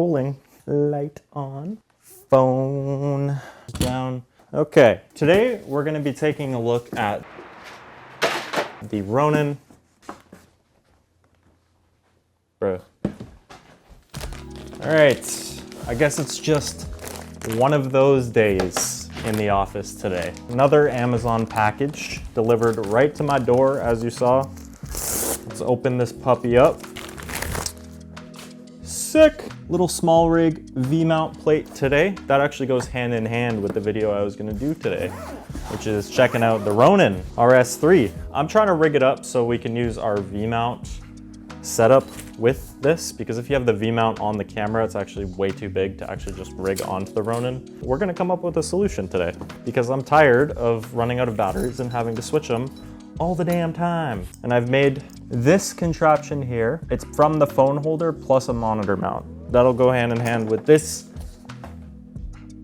rolling. Light on. Phone down. Okay, today we're gonna be taking a look at the Ronin. Bro. All right, I guess it's just one of those days in the office today. Another Amazon package delivered right to my door, as you saw. Let's open this puppy up. Sick! Little small rig V-mount plate today. That actually goes hand in hand with the video I was gonna do today, which is checking out the Ronin RS3. I'm trying to rig it up so we can use our V-mount setup with this, because if you have the V-mount on the camera, it's actually way too big to actually just rig onto the Ronin. We're gonna come up with a solution today because I'm tired of running out of batteries and having to switch them all the damn time. And I've made this contraption here. It's from the phone holder plus a monitor mount. That'll go hand in hand with this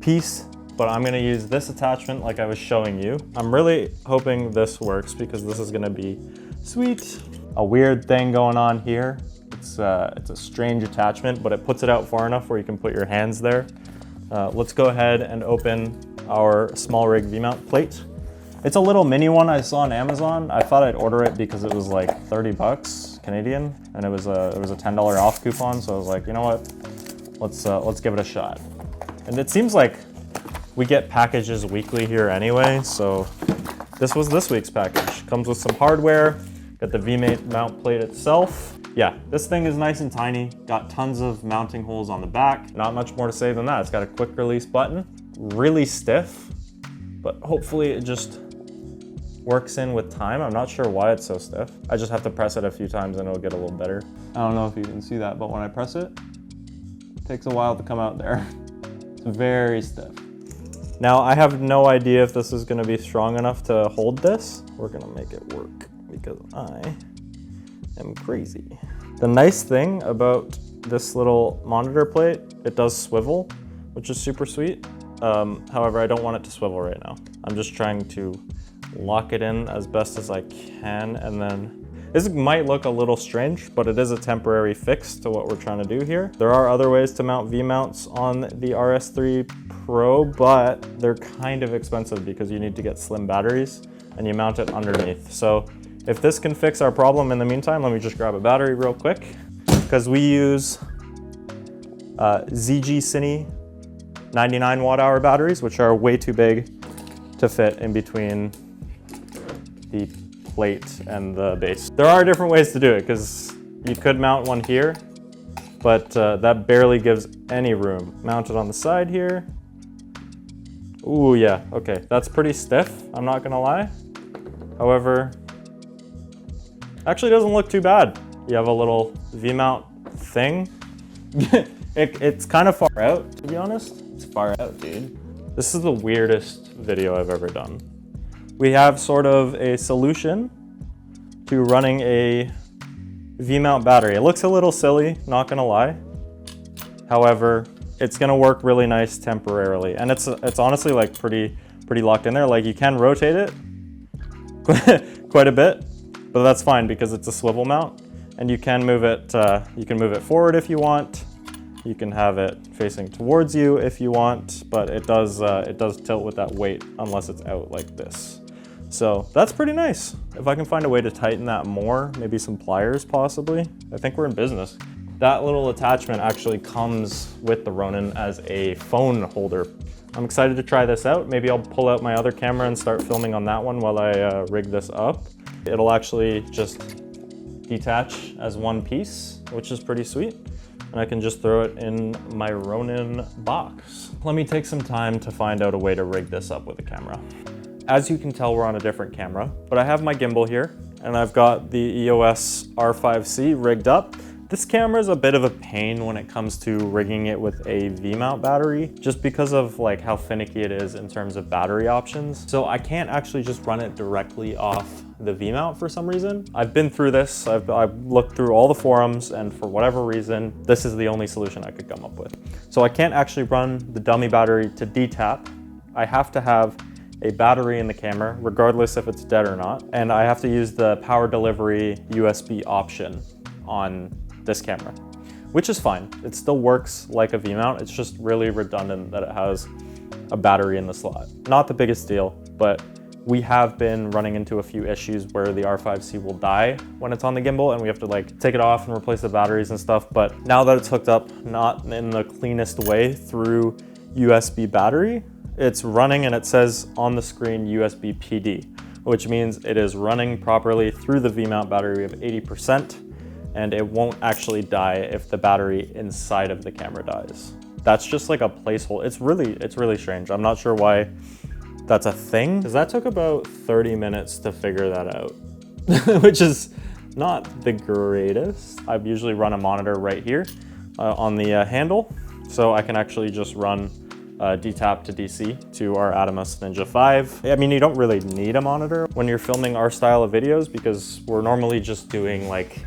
piece, but I'm gonna use this attachment like I was showing you. I'm really hoping this works because this is gonna be sweet. A weird thing going on here. It's a strange attachment, but it puts it out far enough where you can put your hands there. Let's go ahead and open our small rig V-mount plate. It's a little mini one I saw on Amazon. I thought I'd order it because it was like 30 bucks Canadian, and it was a $10 off coupon. So I was like, you know what? Let's give it a shot. And it seems like we get packages weekly here anyway. So this was this week's package. Comes with some hardware. Got the V-mount plate itself. Yeah, this thing is nice and tiny. Got tons of mounting holes on the back. Not much more to say than that. It's got a quick release button. Really stiff, but hopefully it just works in with time. I'm not sure why it's so stiff. I just have to press it a few times and it'll get a little better. I don't know if you can see that, but when I press it, it takes a while to come out there. It's very stiff. Now, I have no idea if this is gonna be strong enough to hold this. We're gonna make it work because I am crazy. The nice thing about this little monitor plate, it does swivel, which is super sweet. However, I don't want it to swivel right now. I'm just trying to lock it in as best as I can, and then this might look a little strange, but it is a temporary fix to what we're trying to do here. There are other ways to mount V-mounts on the RS3 Pro, but they're kind of expensive because you need to get slim batteries and you mount it underneath. So if this can fix our problem in the meantime, let me just grab a battery real quick, because we use ZG Cine 99 watt-hour batteries, which are way too big to fit in between the plate and the base. There are different ways to do it, because you could mount one here, but that barely gives any room. Mount it on the side here. Ooh, yeah, okay, that's pretty stiff, I'm not gonna lie. However, actually doesn't look too bad. You have a little V-mount thing. It's kind of far out, to be honest. It's far out, dude. This is the weirdest video I've ever done. We have sort of a solution to running a V-mount battery. It looks a little silly, not gonna lie. However, it's gonna work really nice temporarily. And it's honestly like pretty locked in there. Like you can rotate it quite a bit, but that's fine because it's a swivel mount, and you can move it forward if you want. You can have it facing towards you if you want, but it does tilt with that weight unless it's out like this. So that's pretty nice. If I can find a way to tighten that more, maybe some pliers possibly, I think we're in business. That little attachment actually comes with the Ronin as a phone holder. I'm excited to try this out. Maybe I'll pull out my other camera and start filming on that one while I rig this up. It'll actually just detach as one piece, which is pretty sweet. And I can just throw it in my Ronin box. Let me take some time to find out a way to rig this up with a camera. As you can tell, we're on a different camera, but I have my gimbal here, and I've got the EOS R5C rigged up. This camera is a bit of a pain when it comes to rigging it with a V-mount battery, just because of like how finicky it is in terms of battery options. So I can't actually just run it directly off the V-mount for some reason. I've been through this, I've looked through all the forums, and for whatever reason, this is the only solution I could come up with. So I can't actually run the dummy battery to D-tap. I have to have a battery in the camera, regardless if it's dead or not. And I have to use the power delivery USB option on this camera, which is fine. It still works like a V-mount. It's just really redundant that it has a battery in the slot. Not the biggest deal, but we have been running into a few issues where the R5C will die when it's on the gimbal and we have to like take it off and replace the batteries and stuff. But now that it's hooked up, not in the cleanest way through USB battery, it's running and it says on the screen USB PD, which means it is running properly through the V-mount battery. We have 80% and it won't actually die if the battery inside of the camera dies. That's just like a placeholder. It's really strange. I'm not sure why that's a thing, because that took about 30 minutes to figure that out, which is not the greatest. I usually run a monitor right here on the handle, so I can actually just run DTAP to DC to our Atomos Ninja 5. I mean, you don't really need a monitor when you're filming our style of videos because we're normally just doing like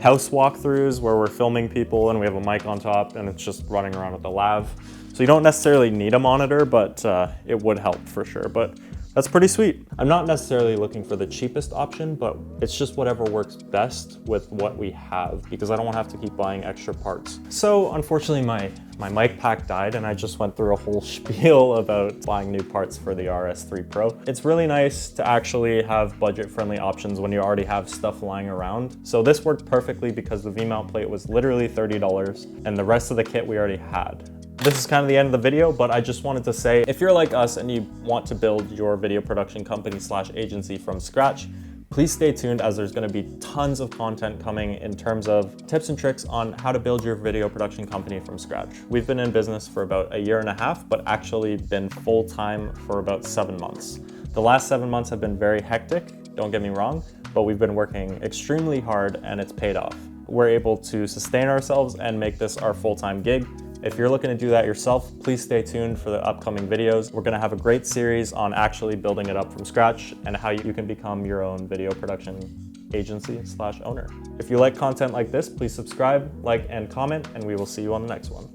house walkthroughs where we're filming people and we have a mic on top and it's just running around with the lav. So you don't necessarily need a monitor, but it would help for sure. But that's pretty sweet. I'm not necessarily looking for the cheapest option, but it's just whatever works best with what we have because I don't want to have to keep buying extra parts. So unfortunately my mic pack died and I just went through a whole spiel about buying new parts for the RS3 Pro. It's really nice to actually have budget-friendly options when you already have stuff lying around. So this worked perfectly because the V-mount plate was literally $30 and the rest of the kit we already had. This is kind of the end of the video, but I just wanted to say, if you're like us and you want to build your video production company / agency from scratch, please stay tuned as there's going to be tons of content coming in terms of tips and tricks on how to build your video production company from scratch. We've been in business for about 1.5 years, but actually been full-time for about 7 months. The last 7 months have been very hectic, don't get me wrong, but we've been working extremely hard and it's paid off. We're able to sustain ourselves and make this our full-time gig. If you're looking to do that yourself, please stay tuned for the upcoming videos. We're gonna have a great series on actually building it up from scratch and how you can become your own video production agency / owner. If you like content like this, please subscribe, like, and comment, and we will see you on the next one.